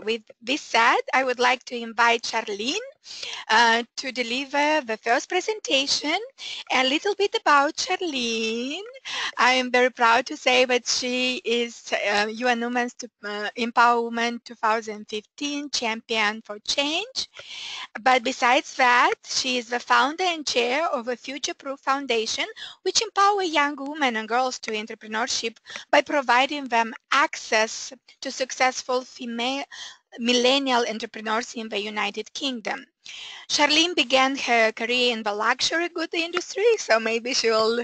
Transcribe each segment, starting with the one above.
With this said, I would like to invite Charlene to deliver the first presentation. A little bit about Charlene. I am very proud to say that she is UN Women's Empowerment 2015 Champion for Change. But besides that, she is the founder and chair of a Future-Proof Foundation, which empower young women and girls to entrepreneurship by providing them access to successful female millennial entrepreneurs in the United Kingdom. Charlene began her career in the luxury goods industry, so maybe she will,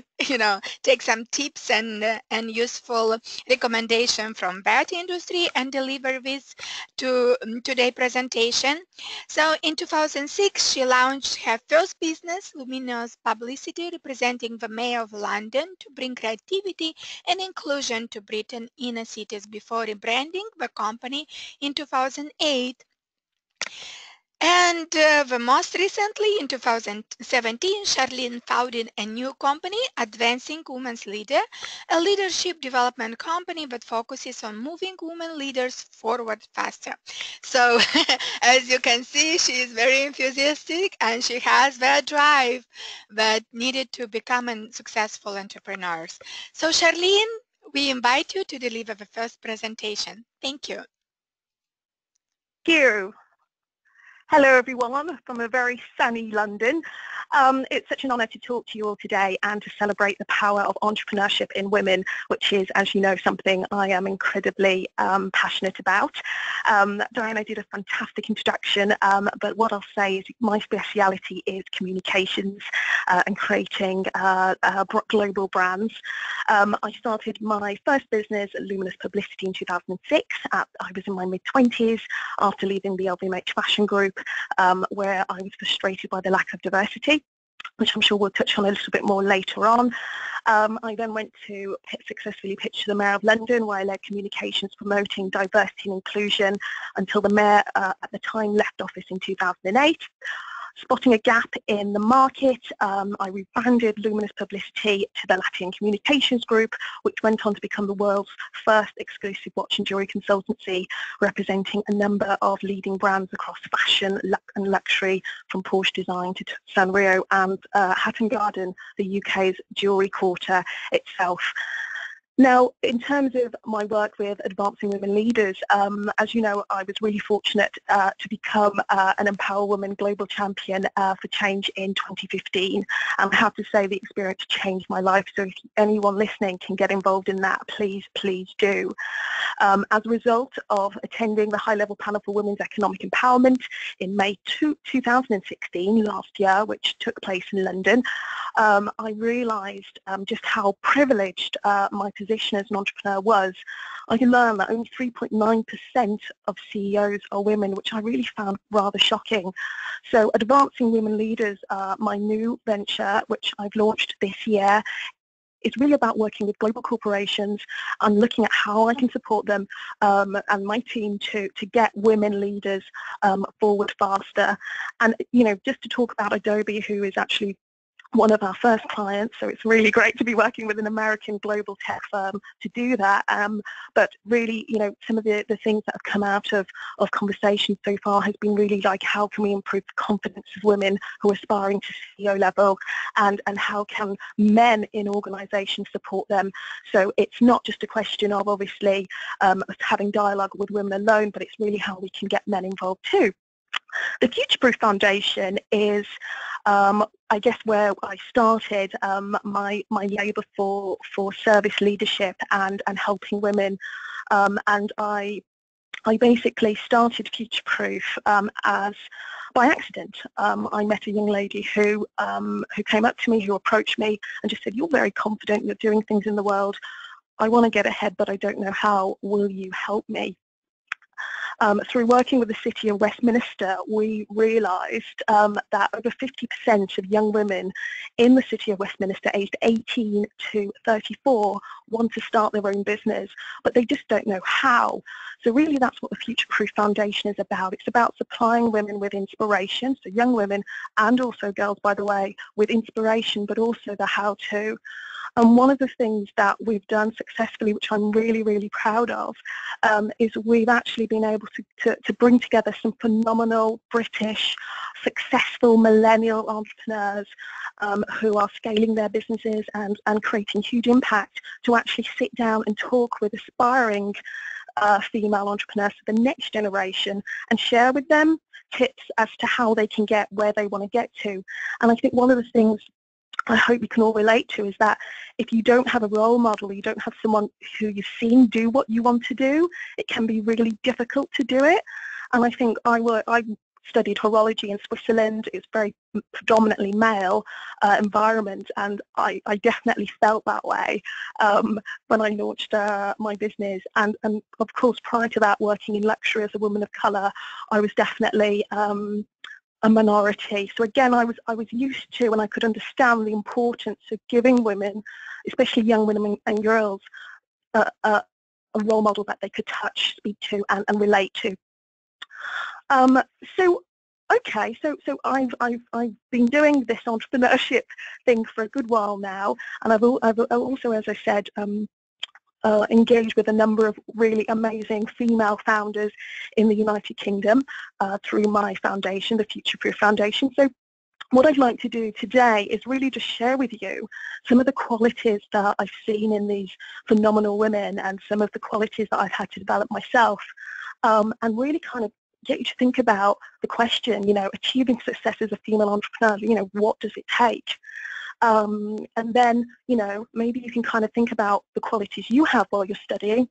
take some tips and useful recommendation from that industry and deliver this to today's presentation. So in 2006, she launched her first business, Luminous Publicity, representing the Mayor of London to bring creativity and inclusion to Britain inner cities before rebranding the company in 2008. And the most recently, in 2017, Charlene founded a new company, Advancing Women's Leader, a leadership development company that focuses on moving women leaders forward faster. So, as you can see, she is very enthusiastic and she has that drive that needed to become a successful entrepreneur. So, Charlene, we invite you to deliver the first presentation. Thank you. Thank you. Hello everyone from a very sunny London. It's such an honour to talk to you all today and to celebrate the power of entrepreneurship in women, which is, as you know, something I am incredibly passionate about. Diana did a fantastic introduction, but what I'll say is my speciality is communications and creating global brands. I started my first business, Luminous Publicity, in 2006. I was in my mid-20s after leaving the LVMH fashion group, where I was frustrated by the lack of diversity, which I'm sure we'll touch on a little bit more later on. I then went to successfully pitch to the Mayor of London, where I led communications promoting diversity and inclusion until the Mayor at the time left office in 2008. Spotting a gap in the market, I rebranded Luminous Publicity to the Latin Communications Group, which went on to become the world's first exclusive watch and jewellery consultancy, representing a number of leading brands across fashion and luxury, from Porsche Design to Sanrio and Hatton Garden, the UK's jewellery quarter itself. Now, in terms of my work with Advancing Women Leaders, as you know, I was really fortunate to become an Empower Women Global Champion for Change in 2015. And I have to say the experience changed my life, so if anyone listening can get involved in that, please do. As a result of attending the high-level panel for women's economic empowerment in May 2016, last year, which took place in London, I realised just how privileged my position as an entrepreneur was. I learned that only 3.9% of CEOs are women, which I really found rather shocking. So Advancing Women Leaders, my new venture, which I've launched this year, it's really about working with global corporations and looking at how I can support them and my team to get women leaders forward faster. And, just to talk about Adobe, who is actually one of our first clients, so it's really great to be working with an American global tech firm to do that. But really, some of the things that have come out of conversations so far has been really like, how can we improve the confidence of women who are aspiring to CEO level, and how can men in organisations support them? So it's not just a question of obviously having dialogue with women alone, but it's really how we can get men involved too. The Future-Proof Foundation is, I guess, where I started my labour for service leadership and helping women, and I basically started Future-Proof as by accident. I met a young lady who came up to me, who approached me and just said, "You're very confident, you're doing things in the world. I want to get ahead, but I don't know how. Will you help me?" Through working with the City of Westminster, we realised that over 50% of young women in the City of Westminster aged 18 to 34 want to start their own business, but they just don't know how. So really that's what the Future-Proof Foundation is about. It's about supplying women with inspiration, so young women and also girls, by the way, with inspiration, but also the how-to. And one of the things that we've done successfully, which I'm really, really proud of, is we've actually been able to bring together some phenomenal British, successful millennial entrepreneurs who are scaling their businesses and creating huge impact, to actually sit down and talk with aspiring female entrepreneurs for the next generation and share with them tips as to how they can get where they want to get to. And I think one of the things I hope we can all relate to is that if you don't have a role model, you don't have someone who you've seen do what you want to do, it can be really difficult to do it. And I think I studied horology in Switzerland. It's very predominantly male environment, and I definitely felt that way when I launched my business. And of course, prior to that, working in luxury as a woman of colour, I was definitely a minority. So again, I was used to, and I could understand the importance of giving women, especially young women and girls, a role model that they could touch, speak to, and relate to. So okay, so I've been doing this entrepreneurship thing for a good while now, and I've also, as I said, engaged with a number of really amazing female founders in the United Kingdom through my foundation, the Future Proof Foundation. So what I'd like to do today is really just share with you some of the qualities that I've seen in these phenomenal women, and some of the qualities that I've had to develop myself, and really kind of get you to think about the question, achieving success as a female entrepreneur, what does it take? And then, maybe you can kind of think about the qualities you have while you're studying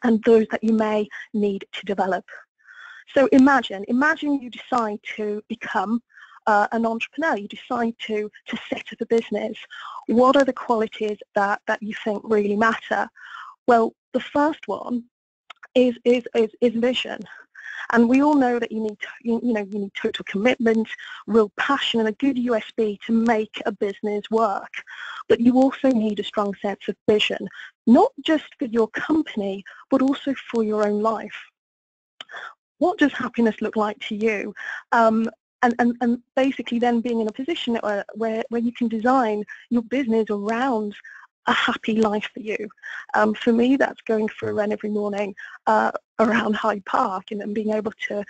and those that you may need to develop. So imagine you decide to become an entrepreneur, you decide to set up a business. What are the qualities that you think really matter? Well, the first one is vision. And we all know that you need total commitment, real passion, and a good USB to make a business work. But you also need a strong sense of vision, not just for your company, but also for your own life. What does happiness look like to you? And basically then being in a position where you can design your business around a happy life for you. For me, that's going for a run every morning around Hyde Park, and then being able to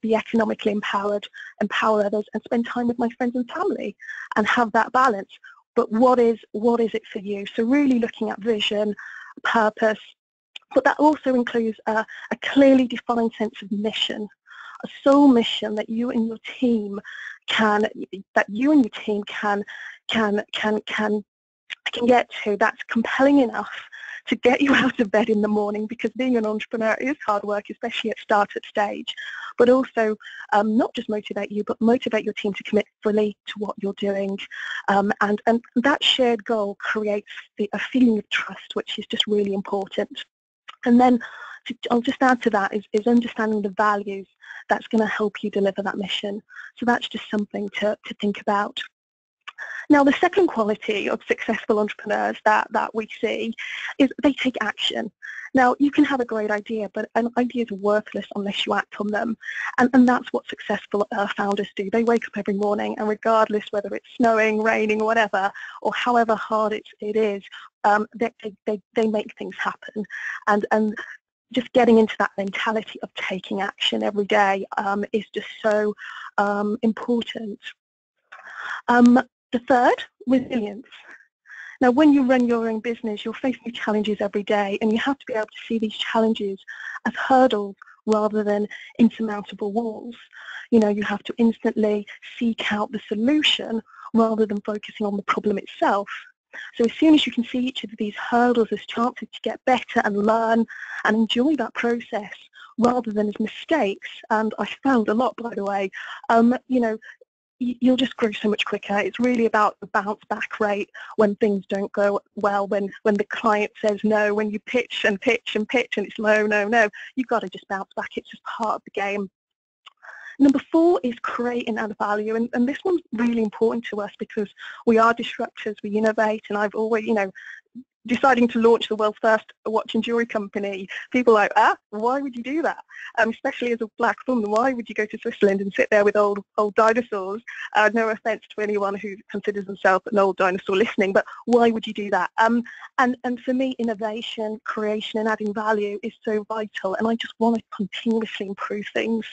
be economically empowered, empower others, and spend time with my friends and family, and have that balance. But what is it for you? So really looking at vision, purpose, but that also includes a clearly defined sense of mission, a sole mission that you and your team can get to, that's compelling enough to get you out of bed in the morning, because being an entrepreneur is hard work, especially at startup stage, but also not just motivate you, but motivate your team to commit fully to what you're doing. And that shared goal creates a feeling of trust, which is just really important. And then I'll just add to that is understanding the values that's going to help you deliver that mission. So that's just something to think about. Now, the second quality of successful entrepreneurs that we see is they take action. Now, you can have a great idea, but ideas are worthless unless you act on them. And that's what successful founders do. They wake up every morning, and regardless whether it's snowing, raining, whatever, or however hard it is, they make things happen. And just getting into that mentality of taking action every day is just so important. The third, resilience. Now, when you run your own business, you're facing challenges every day, and you have to be able to see these challenges as hurdles rather than insurmountable walls. You have to instantly seek out the solution rather than focusing on the problem itself. So as soon as you can see each of these hurdles as chances to get better and learn and enjoy that process rather than as mistakes, and I found a lot, by the way, you'll just grow so much quicker. It's really about the bounce back rate when things don't go well, when the client says no, when you pitch and pitch and pitch and it's no. You've got to just bounce back. It's just part of the game. Number 4 is create and add value, and this one's really important to us because we are disruptors, we innovate, and I've always, deciding to launch the world's first watch and jewelry company, people are like, why would you do that? Especially as a black woman, why would you go to Switzerland and sit there with old dinosaurs? No offence to anyone who considers themselves an old dinosaur listening, but why would you do that? And for me, innovation, creation and adding value is so vital, and I just want to continuously improve things.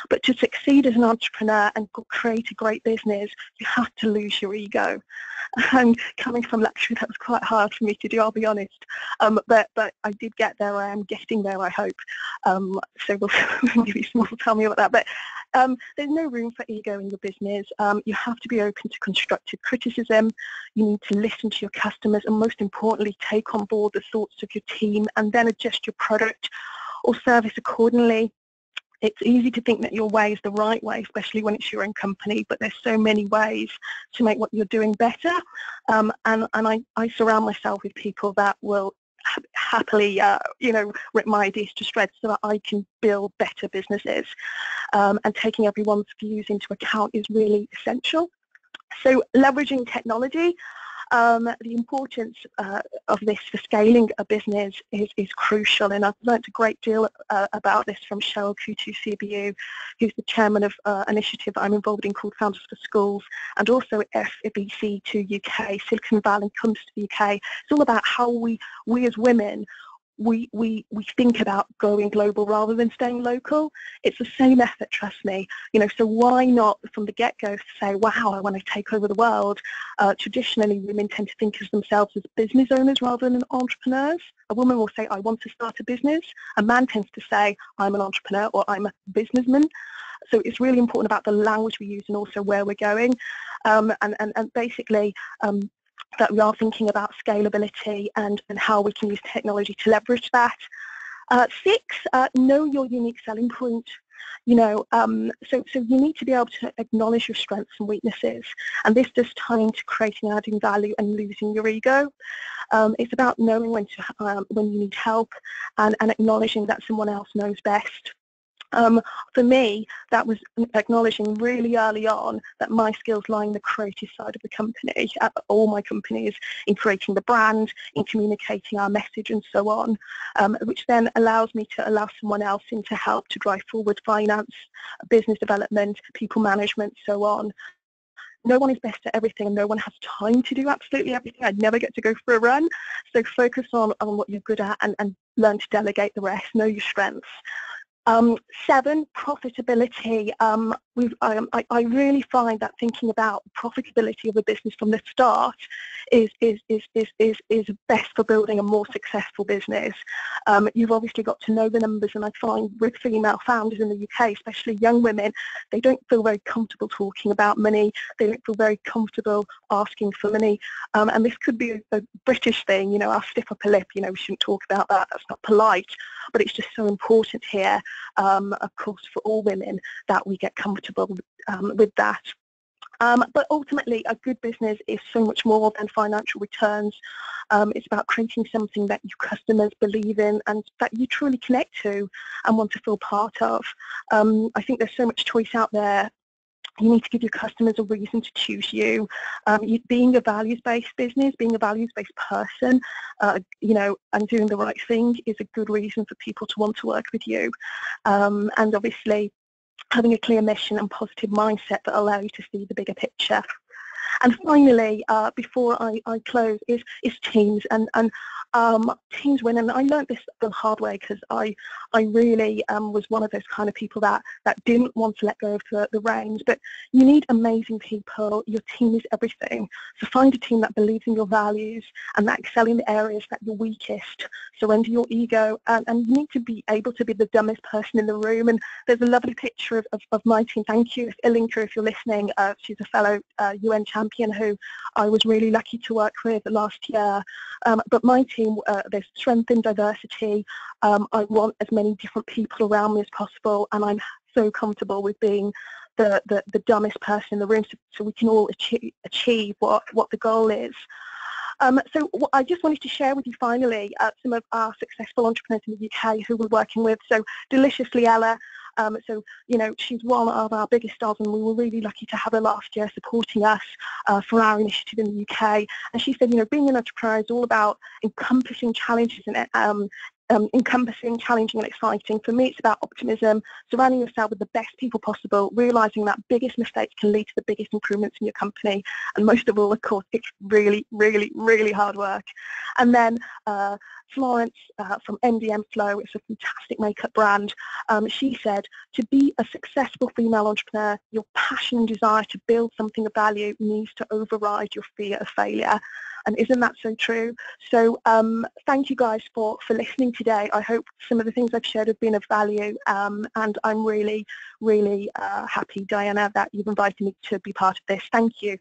But to succeed as an entrepreneur and create a great business, you have to lose your ego. And coming from luxury, that was quite hard for me to do, I'll be honest. But I did get there. I am getting there, I hope. So maybe someone will tell me about that. But there's no room for ego in your business. You have to be open to constructive criticism. You need to listen to your customers, and most importantly, take on board the thoughts of your team and then adjust your product or service accordingly. It's easy to think that your way is the right way, especially when it's your own company, but there's so many ways to make what you're doing better. And I surround myself with people that will happily, rip my ideas to shreds so that I can build better businesses. And taking everyone's views into account is really essential. So leveraging technology. The importance of this for scaling a business is crucial, and I've learned a great deal about this from Cheryl Kutu CBU, who's the chairman of an initiative I'm involved in called Founders for Schools, and also FBC to UK, Silicon Valley comes to the UK. It's all about how we as women, we think about going global rather than staying local. It's the same effort, trust me. So why not from the get-go say, wow, I want to take over the world? Traditionally, women tend to think of themselves as business owners rather than entrepreneurs. A woman will say, I want to start a business. A man tends to say, I'm an entrepreneur or I'm a businessman. So it's really important about the language we use and also where we're going. And basically, that we are thinking about scalability and how we can use technology to leverage that. 6, know your unique selling point. So you need to be able to acknowledge your strengths and weaknesses, and this does tie into creating and adding value and losing your ego. It's about knowing when you need help and acknowledging that someone else knows best. For me, that was acknowledging really early on that my skills lie in the creative side of the company, all my companies, in creating the brand, in communicating our message and so on, which then allows me to allow someone else in to help to drive forward finance, business development, people management, so on. No one is best at everything, and no one has time to do absolutely everything. I'd never get to go for a run. So focus on what you're good at and learn to delegate the rest, know your strengths. 7, profitability. I really find that thinking about profitability of a business from the start is best for building a more successful business. You've obviously got to know the numbers, and I find with female founders in the UK, especially young women, they don't feel very comfortable talking about money. They don't feel very comfortable asking for money. And this could be a British thing, I'll stiff up a lip, we shouldn't talk about that, that's not polite. But it's just so important here, of course, for all women, that we get comfortable with that. But ultimately, a good business is so much more than financial returns. It's about creating something that your customers believe in and that you truly connect to and want to feel part of. I think there's so much choice out there. You need to give your customers a reason to choose you. Being a values-based business, being a values-based person, and doing the right thing is a good reason for people to want to work with you. And obviously, having a clear mission and positive mindset that allow you to see the bigger picture. And finally, before I close, is teams and teams win. And I learned this the hard way because I really was one of those kind of people that didn't want to let go of the reins. But you need amazing people. Your team is everything. So find a team that believes in your values and that excel in the areas that you're weakest. Surrender your ego, and you need to be able to be the dumbest person in the room. And there's a lovely picture of my team. Thank you, Ilinka, if you're listening. She's a fellow UN champion who I was really lucky to work with last year. But my team, there's strength in diversity. I want as many different people around me as possible, and I'm so comfortable with being the dumbest person in the room, so we can all achieve what the goal is. So I just wanted to share with you finally some of our successful entrepreneurs in the UK who we're working with. So Deliciously Ella, So, you know, she's one of our biggest stars, and we were really lucky to have her last year supporting us for our initiative in the UK. And she said, you know, being an entrepreneur is all about encompassing challenges and encompassing, challenging and exciting. For me, it's about optimism, surrounding yourself with the best people possible, realising that biggest mistakes can lead to the biggest improvements in your company. And most of all, of course, it's really, really, really hard work. And then Florence from MDM Flow, it's a fantastic makeup brand, she said, to be a successful female entrepreneur, your passion and desire to build something of value needs to override your fear of failure. And isn't that so true? So thank you guys for listening today. I hope some of the things I've shared have been of value, and I'm really, really happy, Diana, that you've invited me to be part of this. Thank you.